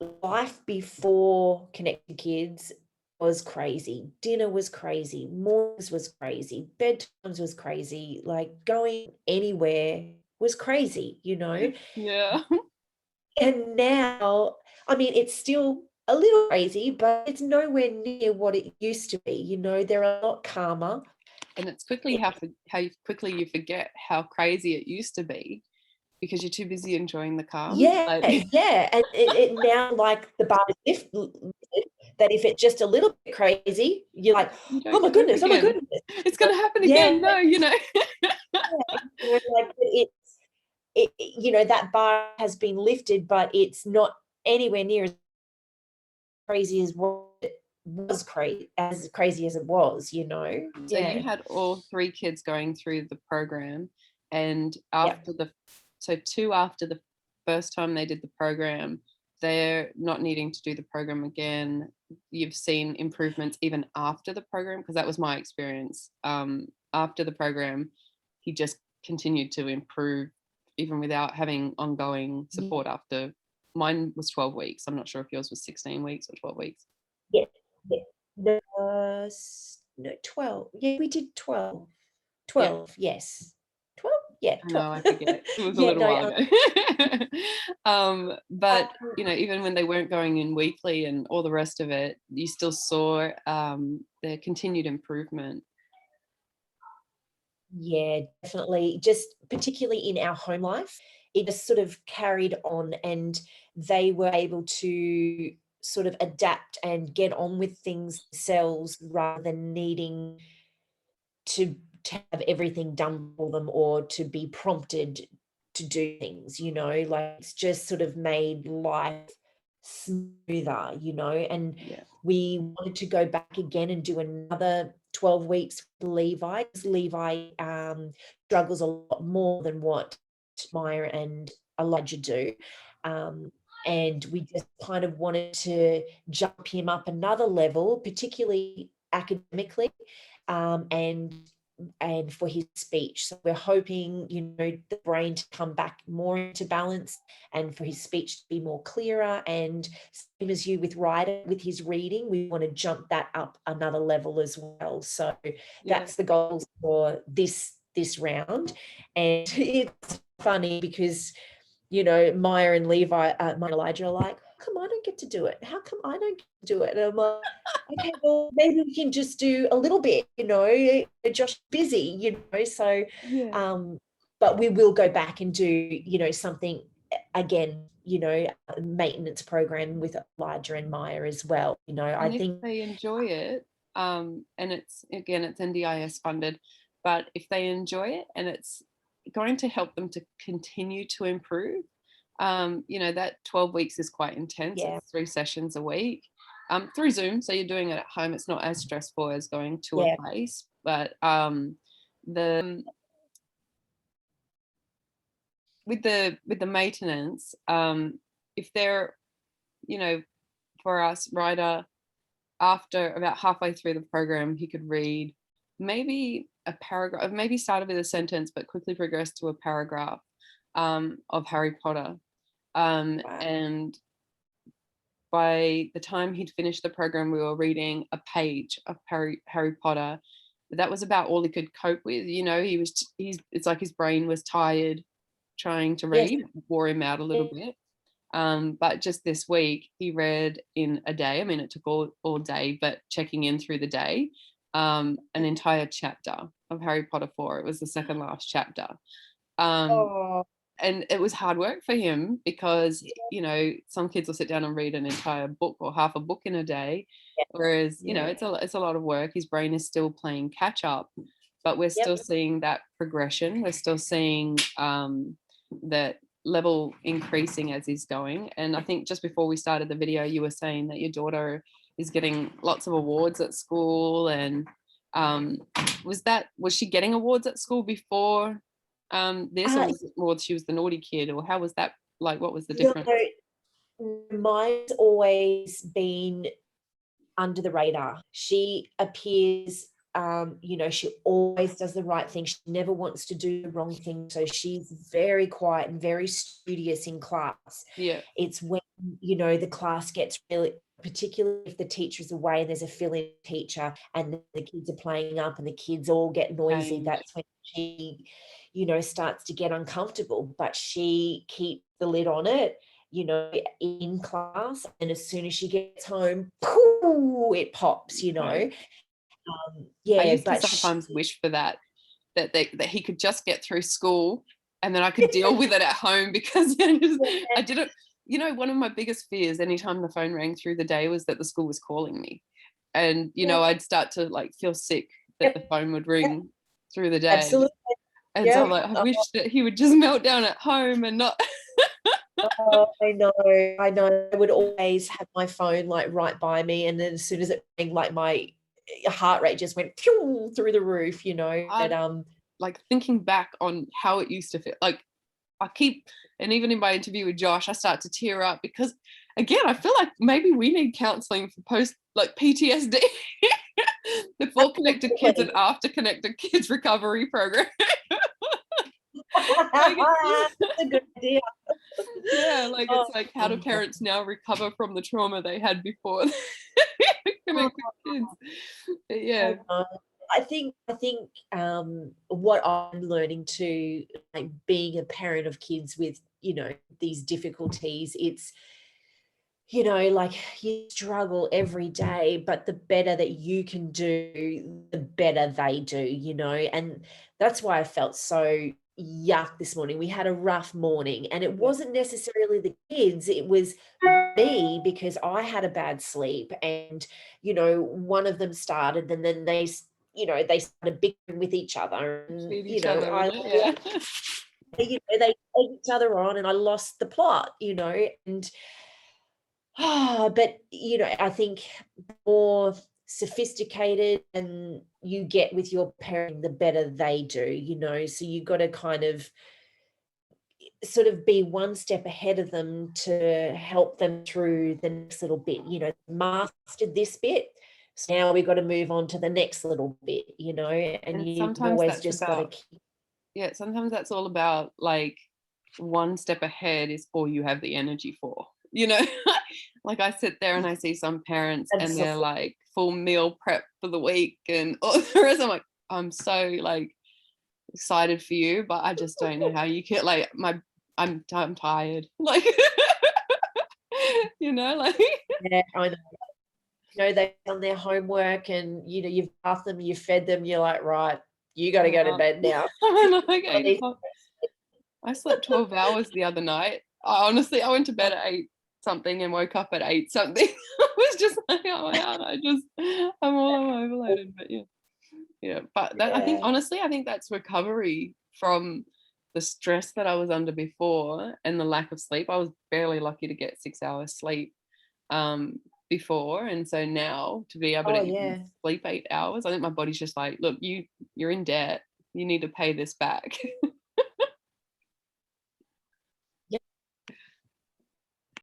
life before Connected Kids was crazy. Dinner was crazy. Mornings was crazy. Bedtimes was crazy. Like going anywhere was crazy, you know? Yeah. And now, I mean, it's still a little crazy, but it's nowhere near what it used to be. You know, they're a lot calmer. And it's quickly how quickly you forget how crazy it used to be because you're too busy enjoying the calm. Yeah, Like, yeah. And it now, like, the bar is lifted, that if it's just a little bit crazy, you're like, you oh don't my get it goodness, oh my again. goodness. It's going to happen Yeah, again. No, you know. yeah. You know, like you know, that bar has been lifted, but it's not anywhere near as crazy as what it was as crazy as it was, you know? So you Yeah. had all three kids going through the program, and Yep. after the so two after the first time they did the program, they're not needing to do the program again. You've seen improvements even after the program, because that was my experience. After the program, he just continued to improve even without having ongoing support after. Mine was 12 weeks. I'm not sure if yours was 16 weeks or 12 weeks. Yeah, yeah. No, no, 12. Yeah, we did 12. Yeah. 12, yes. 12? Yeah, I 12. know, I forget. It was a Yeah, little no, while ago. But, um, even when they weren't going in weekly and all the rest of it, you still saw, their continued improvement. yeah, definitely. Just particularly in our home life, it just sort of carried on, and they were able to sort of adapt and get on with things themselves rather than needing to have everything done for them or to be prompted to do things, you know, like it's just sort of made life smoother, you know. And Yeah. we wanted to go back again and do another 12 weeks with Levi, 'cause Levi struggles a lot more than what Maya and Elijah do. Um, and we just kind of wanted to jump him up another level, particularly academically, and for his speech. So we're hoping, you know, the brain to come back more into balance and for his speech to be more clearer. And same as you with Ryder, with his reading, we want to jump that up another level as well. So Yeah. that's the goals for this round. And it's funny because, you know, Maya and Levi, Maya and Elijah are like, how come I don't get to do it? How come I don't get to do it? And I'm like, okay, well, maybe we can just do a little bit, you know, Josh is busy, you know, so, Yeah. um, but we will go back and do, you know, something again, you know, a maintenance program with Elijah and Maya as well. You know, I And if think, they enjoy it, and it's NDIS funded, but if they enjoy it and it's going to help them to continue to improve, that 12 weeks is quite intense. yeah, It's 3 sessions a week, through Zoom. So you're doing it at home. It's not as stressful as going to a yeah, place, but the with the maintenance, if they're, you know, for us, Ryder, after about halfway through the program, he could read maybe a paragraph, maybe started with a sentence, but quickly progressed to a paragraph, of Harry Potter. wow. And by the time he'd finished the program, we were reading a page of Harry Potter. But that was about all he could cope with. You know, it's like his brain was tired trying to Yes, read, wore him out a little bit. But just this week, he read in a day. I mean, it took all day, but checking in through the day, an entire chapter of Harry Potter 4. It was the second last chapter. Um, oh, and it was hard work for him because, some kids will sit down and read an entire book or half a book in a day. yeah, Whereas, yeah, it's a lot of work. His brain is still playing catch up, but we're yep, still seeing that progression. We're still seeing, that level increasing as he's going. And I think just before we started the video, you were saying that your daughter is getting lots of awards at school. And um, was she getting awards at school before, this, or uh, was it more she was the naughty kid, or how was that? Like, what was the no, difference? mine's always been under the radar. She appears, you know, she always does the right thing. She never wants to do the wrong thing. So she's very quiet and very studious in class. Yeah. It's when the class gets really, particularly if the teacher is away and there's a fill-in teacher and the kids are playing up and the kids all get noisy, Change. that's when she, starts to get uncomfortable, but she keeps the lid on it, in class, and as soon as she gets home, pooh, it pops, Right. I Yeah, used to but she sometimes wish for that he could just get through school and then I could deal with it at home because I didn't, one of my biggest fears anytime the phone rang through the day was that the school was calling me. And, Yeah, I'd start to like feel sick that yep, the phone would yep, ring through the day. absolutely, And so I'm yep. like, I wish that he would just melt down at home and not. Oh, I know, I know. I would always have my phone, like, right by me, and then as soon as it rang, like, my, heart rate just went pew through the roof, but, I like thinking back on how it used to feel. Like I keep, and even in my interview with Josh, I start to tear up because, again, I feel like maybe we need counselling for post like PTSD, before connected kids and absolutely. after connected kids recovery program. Like, That's a good idea. yeah, like Oh, it's like how do no. parents now recover from the trauma they had before connected kids? But I yeah, know. I think, what I'm learning to, like, being a parent of kids with, these difficulties, it's, like, you struggle every day, but the better that you can do, the better they do, and that's why I felt so yuck this morning. We had a rough morning, and it yeah, wasn't necessarily the kids, it was me because I had a bad sleep, and, one of them started, and then they started bickering with each other, and, feed each other with it. Yeah. they egged each other on, and I lost the plot, and but, I think the more sophisticated and you get with your parenting, the better they do, so you gotta kind of sort of be one step ahead of them to help them through the next little bit, mastered this bit, so now we've gotta move on to the next little bit, and And you've sometimes always that's just gotta about, keep. yeah, sometimes that's all about like one step ahead is all you have the energy for. Like I sit there and I see some parents and they're Absolutely. like full meal prep for the week and all the rest. I'm like, I'm so like excited for you, but I just don't know how you can like I'm tired. Like like Yeah, I know. They've done their homework and, you've bathed them, you've fed them, you're like, "Right, you gotta go to uh, bed now." I'm like One of 8 these. o'clock. I slept 12 hours the other night. Honestly, I went to bed at 8 something and woke up at 8 something. I was just like, oh my God, I'm overloaded. But yeah. Yeah. But that I think Yeah. honestly, I think that's recovery from the stress that I was under before and the lack of sleep. I was barely lucky to get 6 hours sleep um before. And so now to be able to Oh, even yeah. sleep 8 hours, I think my body's just like, look, you're in debt. You need to pay this back.